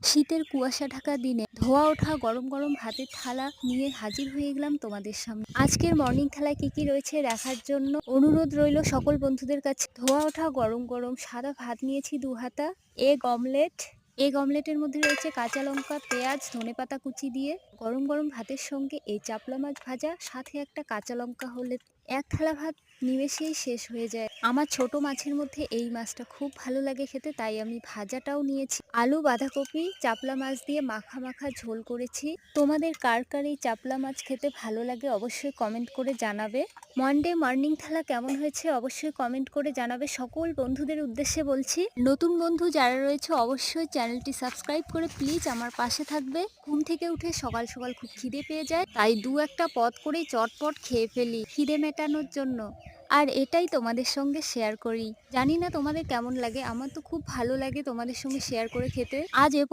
শীতের কুয়াশা ঢাকা দিনে ধোয়া ওঠা গরম গরম ভাতের থালা নিয়ে হাজির হয়ে গেলাম তোমাদের সামনে। আজকের মর্নিং থালায় কি কি রয়েছে দেখার জন্য অনুরোধ রইল সকল বন্ধুদের কাছে। ধোয়া ওঠা গরম গরম সাদা ভাত নিয়েছি 2 হাতা। এগ অমলেটের মধ্যে রয়েছে কাঁচা লঙ্কা, পেঁয়াজ, ধনেপাতা কুচি দিয়ে গরম গরম ভাতের সঙ্গে এই চাপলা মাছ ভাজা, সাথে একটা কাঁচা লঙ্কা হলে এক থালা ভাত নিমেষেই শেষ হয়ে যায়। আমার ছোট মাছের মধ্যে এই মাছটা খুব ভালো লাগে খেতে, তাই আমি ভাজাটাও নিয়েছি। আলু, বাঁধাকপি, চাপলা মাছ দিয়ে মাখা মাখা ঝোল করেছি। তোমাদের কার কার এই চাপলা মাছ খেতে ভালো লাগে অবশ্যই কমেন্ট করে জানাবে। মনডে মর্নিং থালা কেমন হয়েছে অবশ্যই কমেন্ট করে জানাবে। সকল বন্ধুদের উদ্দেশ্যে বলছি, নতুন বন্ধু যারা রয়েছে অবশ্যই চ্যানেলটি সাবস্ক্রাইব করে প্লিজ আমার পাশে থাকবে। ঘুম থেকে উঠে সকাল সকাল খুব খিদে পেয়ে যায়, তাই একটা পদ করেই চটপট খেয়ে ফেলি খিদে মেটানোর জন্য। আর এটাই তোমাদের সঙ্গে শেয়ার করি। জানি না তোমাদের কেমন লাগে, আমার তো খুব ভালো লাগে তোমাদের সঙ্গে শেয়ার করে খেতে। আজ এ পর্যন্ত।